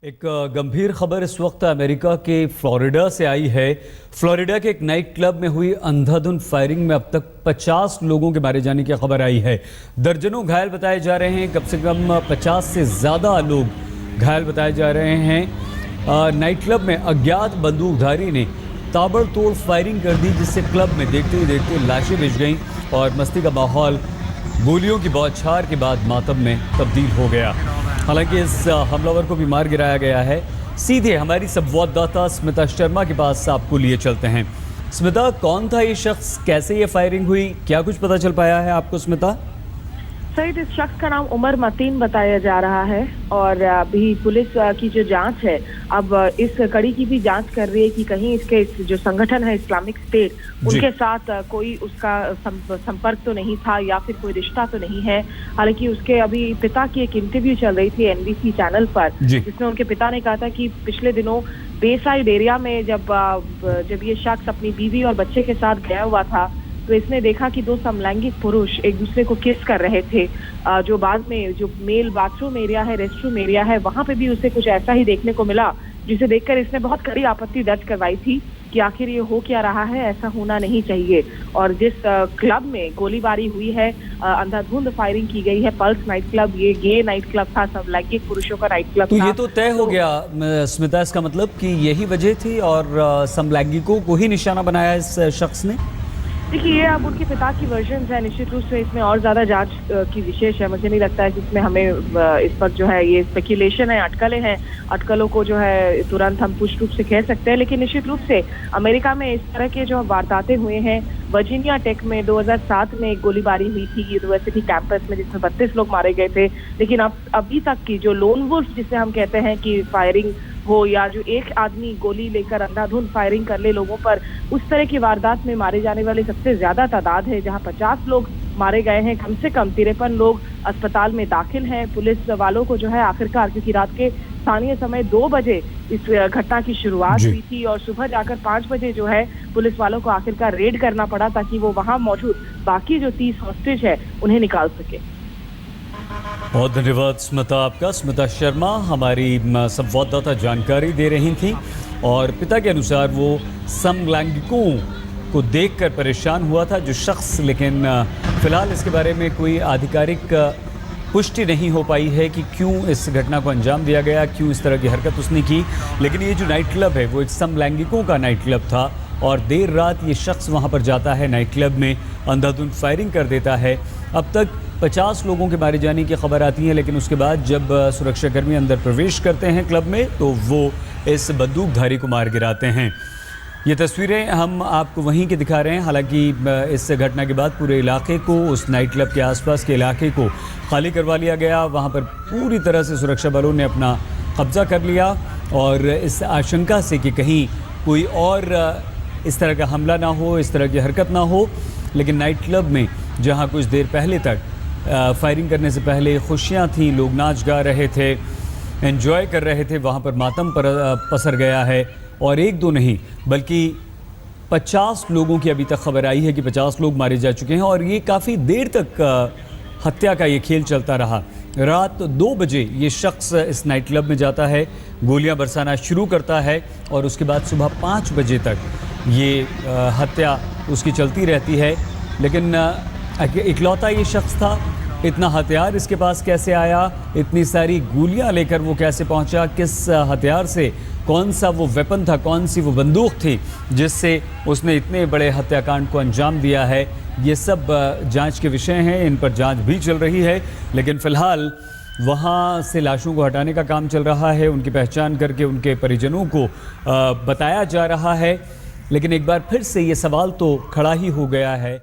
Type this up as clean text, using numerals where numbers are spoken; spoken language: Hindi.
एक गंभीर खबर इस वक्त अमेरिका के फ्लोरिडा से आई है। फ्लोरिडा के एक नाइट क्लब में हुई अंधाधुंध फायरिंग में अब तक 50 लोगों के मारे जाने की खबर आई है। दर्जनों घायल बताए जा रहे हैं। कम से कम 50 से ज़्यादा लोग घायल बताए जा रहे हैं। नाइट क्लब में अज्ञात बंदूकधारी ने ताबड़तोड़ फायरिंग कर दी, जिससे क्लब में देखते ही देखते लाशें बिछ गईं और मस्ती का माहौल गोलियों की बौछार के बाद मातम में तब्दील हो गया। हालांकि इस हमलावर को भी मार गिराया गया है। सीधे हमारी संवाददाता स्मिता शर्मा के पास आपको लिए चलते हैं। स्मिता, कौन था ये शख्स, कैसे ये फायरिंग हुई, क्या कुछ पता चल पाया है आपको स्मिता? सईद, इस शख्स का नाम उमर मतीन बताया जा रहा है और अभी पुलिस की जो जांच है, अब इस कड़ी की भी जांच कर रही है कि कहीं इसके जो संगठन है इस्लामिक स्टेट, उनके साथ कोई उसका संपर्क तो नहीं था या फिर कोई रिश्ता तो नहीं है। हालांकि उसके अभी पिता की एक इंटरव्यू चल रही थी एनबीसी चैनल पर, जिसमें उनके पिता ने कहा था कि पिछले दिनों बेसाइड एरिया में जब ये शख्स अपनी बीवी और बच्चे के साथ गया हुआ था, तो इसने देखा कि दो समलैंगिक पुरुष एक दूसरे को किस कर रहे थे। जो बाद में जो मेल बाथरूम एरिया है, रेस्टरूम एरिया है, वहां पे भी उसे कुछ ऐसा ही देखने को मिला, जिसे देखकर इसने बहुत कड़ी आपत्ति दर्ज करवाई थी कि आखिर ये हो क्या रहा है, ऐसा होना नहीं चाहिए। और जिस क्लब में गोलीबारी हुई है, अंधाधुंध फायरिंग की गई है, पल्स नाइट क्लब, ये गे नाइट क्लब था, समलैंगिक पुरुषों का नाइट क्लब तो था। ये तो तय हो गया स्मिता, इसका मतलब कि यही वजह थी और समलैंगिकों को ही निशाना बनाया इस शख्स ने। देखिए, ये अब उनके पिता की वर्जन है। निश्चित रूप से इसमें और ज्यादा जांच की विशेष है। मुझे नहीं लगता है कि इसमें हमें इस पर जो है ये स्पेकुलेशन है, अटकलें हैं, अटकलों को जो है तुरंत हम पुष्ट रूप से कह सकते हैं। लेकिन निश्चित रूप से अमेरिका में इस तरह के जो वारदातें हुए हैं, वर्जीनिया टेक में 2007 में एक गोलीबारी हुई थी यूनिवर्सिटी कैंपस में, जिसमें 32 लोग मारे गए थे। लेकिन अब अभी तक की जो लोन वुल्फ जिसे हम कहते हैं कि फायरिंग हो, या जो एक आदमी गोली लेकर अंधाधुंध फायरिंग कर ले लोगों पर, उस तरह की वारदात में मारे जाने वाले सबसे ज्यादा तादाद है, जहां 50 लोग मारे गए हैं। कम से कम 53 लोग अस्पताल में दाखिल हैं। पुलिस वालों को जो है आखिरकार, क्योंकि रात के स्थानीय समय 2 बजे इस घटना की शुरुआत हुई थी और सुबह जाकर 5 बजे जो है पुलिस वालों को आखिरकार रेड करना पड़ा, ताकि वो वहां मौजूद बाकी जो 30 हॉस्टेज है उन्हें निकाल सके। बहुत धन्यवाद स्मिता आपका। स्मिता शर्मा हमारी संवाददाता जानकारी दे रही थी और पिता के अनुसार वो समलैंगिकों को देखकर परेशान हुआ था जो शख्स, लेकिन फिलहाल इसके बारे में कोई आधिकारिक पुष्टि नहीं हो पाई है कि क्यों इस घटना को अंजाम दिया गया, क्यों इस तरह की हरकत उसने की। लेकिन ये जो नाइट क्लब है वो एक समलैंगिकों का नाइट क्लब था और देर रात ये शख्स वहाँ पर जाता है, नाइट क्लब में अंधाधुंध फायरिंग कर देता है। अब तक 50 लोगों के मारे जाने की खबर आती है, लेकिन उसके बाद जब सुरक्षाकर्मी अंदर प्रवेश करते हैं क्लब में, तो वो इस बंदूकधारी को मार गिराते हैं। ये तस्वीरें हम आपको वहीं की दिखा रहे हैं। हालांकि इस घटना के बाद पूरे इलाके को, उस नाइट क्लब के आसपास के इलाके को खाली करवा लिया गया। वहाँ पर पूरी तरह से सुरक्षा बलों ने अपना कब्जा कर लिया और इस आशंका से कि कहीं कोई और इस तरह का हमला ना हो, इस तरह की हरकत ना हो। लेकिन नाइट क्लब में जहाँ कुछ देर पहले तक फायरिंग करने से पहले खुशियाँ थीं, लोग नाच गा रहे थे, एंजॉय कर रहे थे, वहाँ पर मातम पसर गया है। और एक दो नहीं बल्कि 50 लोगों की अभी तक खबर आई है कि 50 लोग मारे जा चुके हैं और ये काफ़ी देर तक हत्या का ये खेल चलता रहा। रात 2 बजे ये शख्स इस नाइट क्लब में जाता है, गोलियां बरसाना शुरू करता है और उसके बाद सुबह 5 बजे तक ये हत्या उसकी चलती रहती है। लेकिन इकलौता ये शख्स था, इतना हथियार इसके पास कैसे आया, इतनी सारी गोलियां लेकर वो कैसे पहुंचा, किस हथियार से, कौन सा वो वेपन था, कौन सी वो बंदूक थी जिससे उसने इतने बड़े हत्याकांड को अंजाम दिया है, ये सब जांच के विषय हैं। इन पर जांच भी चल रही है। लेकिन फ़िलहाल वहाँ से लाशों को हटाने का काम चल रहा है, उनकी पहचान करके उनके परिजनों को बताया जा रहा है। लेकिन एक बार फिर से ये सवाल तो खड़ा ही हो गया है।